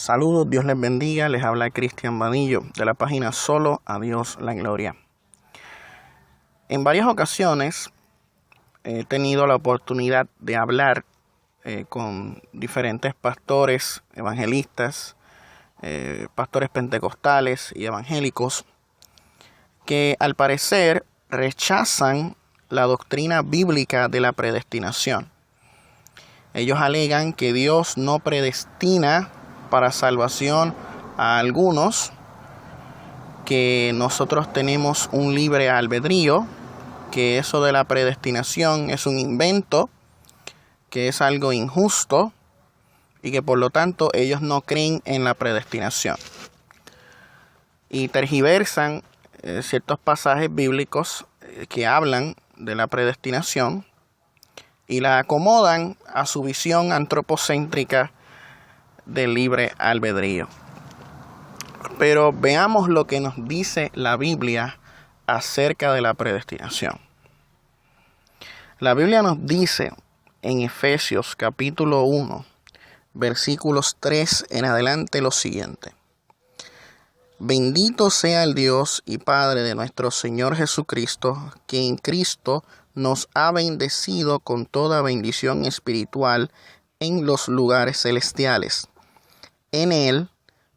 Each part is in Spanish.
Saludos, Dios les bendiga, les habla Cristian Vadillo de la página Solo a Dios la Gloria. En varias ocasiones he tenido la oportunidad de hablar con diferentes pastores evangelistas, pastores pentecostales y evangélicos que al parecer rechazan la doctrina bíblica de la predestinación. Ellos alegan que Dios no predestina para salvación a algunos, que nosotros tenemos un libre albedrío, que eso de la predestinación es un invento, que es algo injusto y que por lo tanto ellos no creen en la predestinación. Y tergiversan ciertos pasajes bíblicos que hablan de la predestinación y la acomodan a su visión antropocéntrica del libre albedrío. Pero veamos lo que nos dice la Biblia acerca de la predestinación. La Biblia nos dice en Efesios capítulo 1, versículos 3 en adelante lo siguiente: Bendito sea el Dios y Padre de nuestro Señor Jesucristo, que en Cristo nos ha bendecido con toda bendición espiritual en los lugares celestiales. En Él,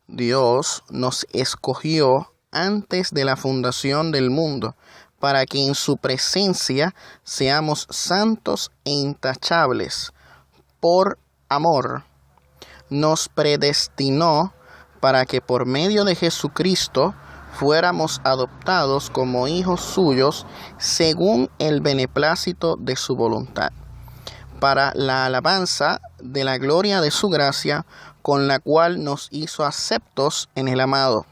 Dios nos escogió antes de la fundación del mundo, para que en su presencia seamos santos e intachables. Por amor, nos predestinó para que por medio de Jesucristo fuéramos adoptados como hijos suyos según el beneplácito de su voluntad, para la alabanza de la gloria de su gracia, con la cual nos hizo aceptos en el amado.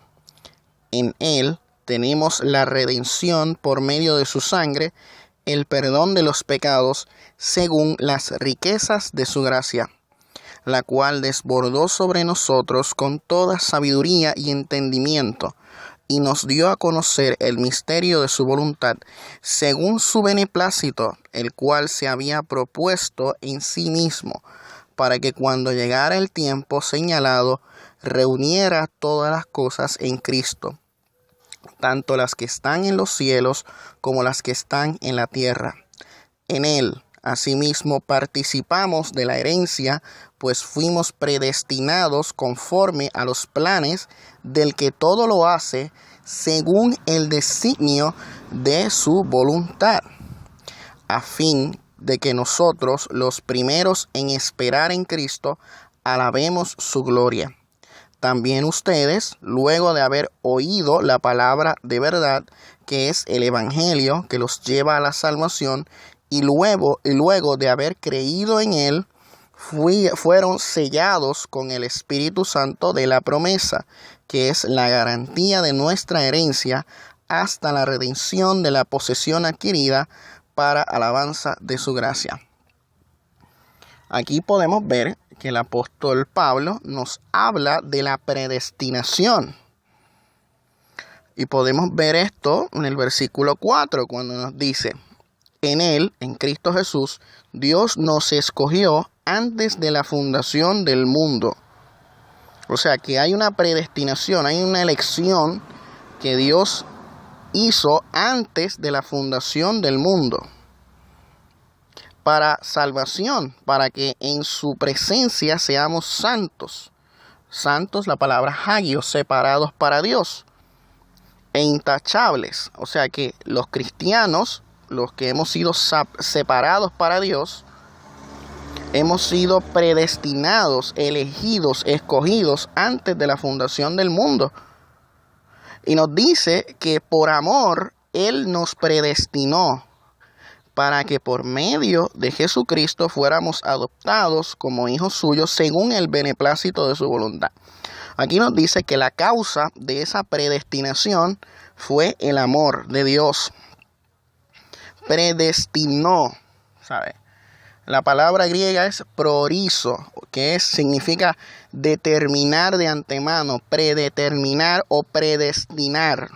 En Él tenemos la redención por medio de su sangre, el perdón de los pecados, según las riquezas de su gracia, la cual desbordó sobre nosotros con toda sabiduría y entendimiento, y nos dio a conocer el misterio de su voluntad, según su beneplácito, el cual se había propuesto en sí mismo, para que cuando llegara el tiempo señalado, reuniera todas las cosas en Cristo, tanto las que están en los cielos como las que están en la tierra. En Él, asimismo, participamos de la herencia, pues fuimos predestinados conforme a los planes del que todo lo hace según el designio de su voluntad, a fin de que nosotros, los primeros en esperar en Cristo, alabemos su gloria. También ustedes, luego de haber oído la palabra de verdad, que es el Evangelio que los lleva a la salvación, y luego de haber creído en él, fueron sellados con el Espíritu Santo de la promesa, que es la garantía de nuestra herencia hasta la redención de la posesión adquirida para alabanza de su gracia. Aquí podemos ver que el apóstol Pablo nos habla de la predestinación. Y podemos ver esto en el versículo 4, cuando nos dice: En Él, en Cristo Jesús, Dios nos escogió antes de la fundación del mundo. O sea que hay una predestinación, hay una elección que Dios hizo antes de la fundación del mundo, para salvación, para que en su presencia seamos santos. Santos, la palabra hagios, separados para Dios, e intachables. O sea que los cristianos, los que hemos sido separados para Dios, hemos sido predestinados, elegidos, escogidos antes de la fundación del mundo. Y nos dice que por amor Él nos predestinó para que por medio de Jesucristo fuéramos adoptados como hijos suyos según el beneplácito de su voluntad. Aquí nos dice que la causa de esa predestinación fue el amor de Dios. Predestinó, ¿sabe? La palabra griega es proorizo, que significa determinar de antemano, predeterminar o predestinar.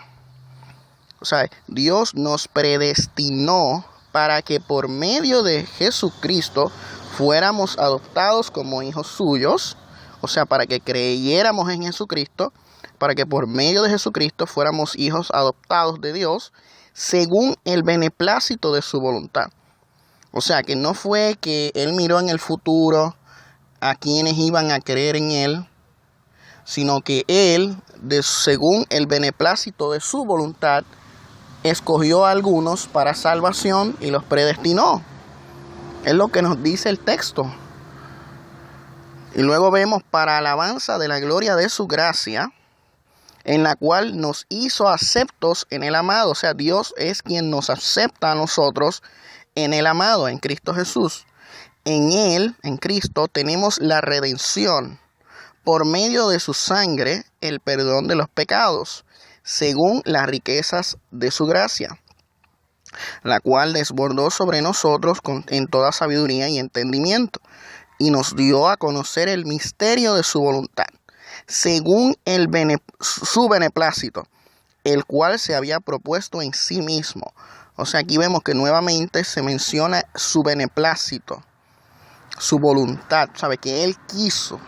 O sea, Dios nos predestinó para que por medio de Jesucristo fuéramos adoptados como hijos suyos, o sea, para que creyéramos en Jesucristo, para que por medio de Jesucristo fuéramos hijos adoptados de Dios, según el beneplácito de su voluntad. O sea, que no fue que Él miró en el futuro a quienes iban a creer en Él, sino que Él, según el beneplácito de su voluntad, escogió a algunos para salvación y los predestinó. Es lo que nos dice el texto. Y luego vemos para alabanza de la gloria de su gracia, en la cual nos hizo aceptos en el amado. O sea, Dios es quien nos acepta a nosotros en el amado, en Cristo Jesús. En Él, en Cristo, tenemos la redención por medio de su sangre, el perdón de los pecados, según las riquezas de su gracia, la cual desbordó sobre nosotros en toda sabiduría y entendimiento, y nos dio a conocer el misterio de su voluntad, según su beneplácito, el cual se había propuesto en sí mismo. O sea, aquí vemos que nuevamente se menciona su beneplácito, su voluntad, sabe que Él quiso.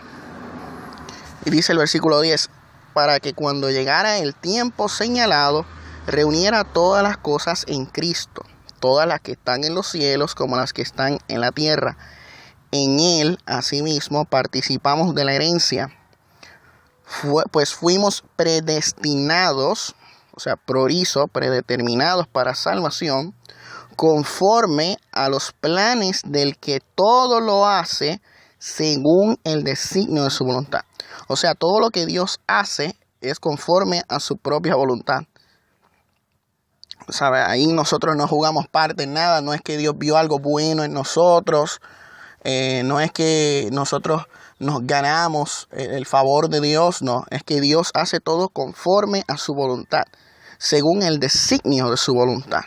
Y dice el versículo 10, para que cuando llegara el tiempo señalado, reuniera todas las cosas en Cristo, todas las que están en los cielos como las que están en la tierra. En Él, asimismo, participamos de la herencia, pues fuimos predestinados, o sea, prorizo, predeterminados para salvación, conforme a los planes del que todo lo hace según el designio de su voluntad. O sea, todo lo que Dios hace es conforme a su propia voluntad. ¿Sabe? Ahí nosotros no jugamos parte en nada. No es que Dios vio algo bueno en nosotros. No es que nosotros nos ganamos el favor de Dios. No, es que Dios hace todo conforme a su voluntad, según el designio de su voluntad.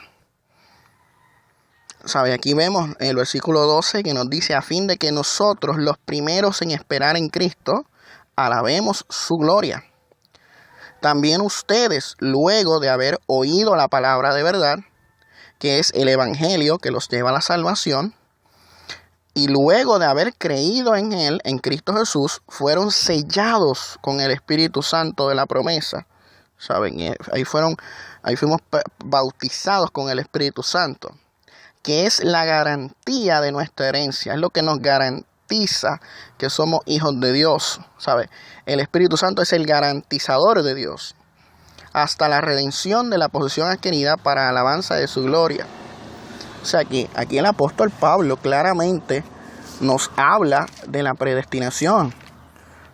¿Sabe? Aquí vemos el versículo 12 que nos dice, a fin de que nosotros, los primeros en esperar en Cristo, alabemos su gloria. También ustedes, luego de haber oído la palabra de verdad, que es el evangelio que los lleva a la salvación, y luego de haber creído en Él, en Cristo Jesús, fueron sellados con el Espíritu Santo de la promesa. ¿Saben? Ahí fuimos bautizados con el Espíritu Santo, que es la garantía de nuestra herencia, es lo que nos garantiza que somos hijos de Dios, ¿sabe? El Espíritu Santo es el garantizador de Dios, hasta la redención de la posesión adquirida para alabanza de su gloria. O sea, que aquí el apóstol Pablo claramente nos habla de la predestinación.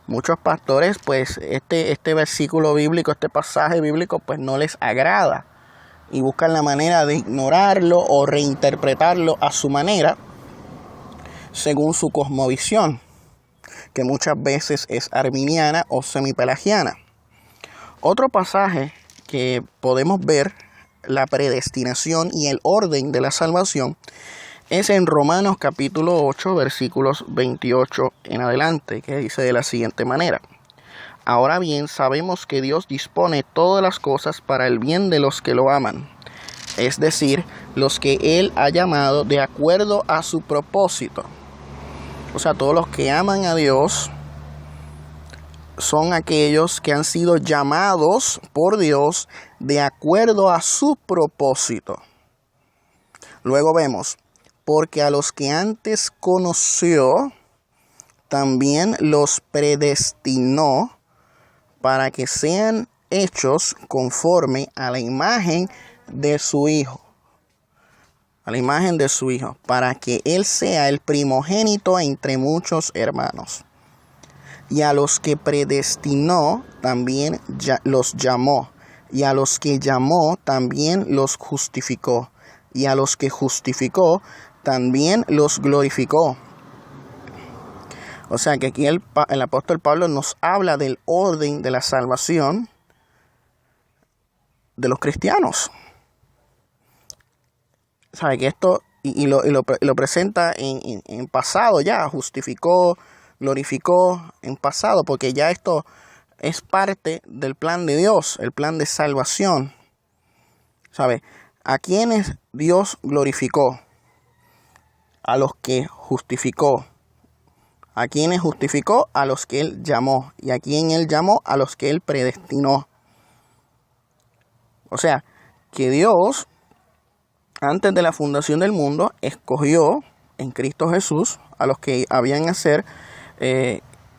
Muchos pastores, pues, este versículo bíblico, este pasaje bíblico, pues no les agrada y buscan la manera de ignorarlo o reinterpretarlo a su manera, según su cosmovisión, que muchas veces es arminiana o semipelagiana. Otro pasaje que podemos ver la predestinación y el orden de la salvación es en Romanos capítulo 8, versículos 28 en adelante, que dice de la siguiente manera: ahora bien, sabemos que Dios dispone todas las cosas para el bien de los que lo aman, es decir, los que Él ha llamado de acuerdo a su propósito. O sea, todos los que aman a Dios son aquellos que han sido llamados por Dios de acuerdo a su propósito. Luego vemos, porque a los que antes conoció, también los predestinó para que sean hechos conforme a la imagen de su Hijo. A la imagen de su Hijo, para que Él sea el primogénito entre muchos hermanos. Y a los que predestinó, también los llamó. Y a los que llamó, también los justificó. Y a los que justificó, también los glorificó. O sea que aquí el apóstol Pablo nos habla del orden de la salvación de los cristianos. Sabe que esto y lo presenta en pasado ya, justificó, glorificó en pasado, porque ya esto es parte del plan de Dios, el plan de salvación. ¿Sabe? ¿A quiénes Dios glorificó? A los que justificó, ¿A quiénes justificó? A los que Él llamó. ¿Y a quién Él llamó? A los que Él predestinó. O sea, que Dios, antes de la fundación del mundo, escogió en Cristo Jesús a los que habían a ser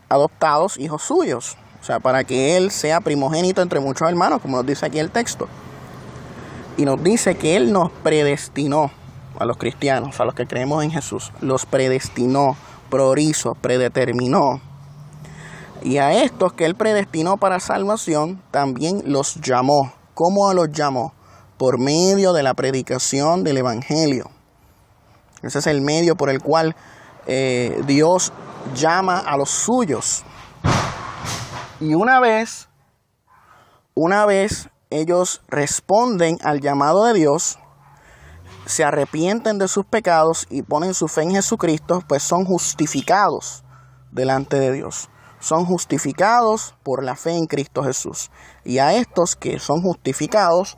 adoptados hijos suyos. O sea, para que Él sea primogénito entre muchos hermanos, como nos dice aquí el texto. Y nos dice que Él nos predestinó a los cristianos, a los que creemos en Jesús. Los predestinó, priorizó, predeterminó. Y a estos que Él predestinó para salvación, también los llamó. ¿Cómo los llamó? Por medio de la predicación del Evangelio. Ese es el medio por el cual Dios llama a los suyos. Y una vez ellos responden al llamado de Dios, se arrepienten de sus pecados y ponen su fe en Jesucristo, pues son justificados delante de Dios. Son justificados por la fe en Cristo Jesús. Y a estos que son justificados,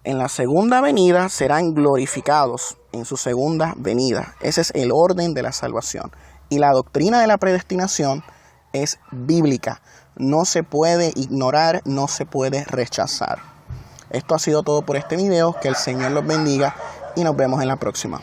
en la segunda venida serán glorificados en su segunda venida. Ese es el orden de la salvación. Y la doctrina de la predestinación es bíblica. No se puede ignorar, no se puede rechazar. Esto ha sido todo por este video. Que el Señor los bendiga y nos vemos en la próxima.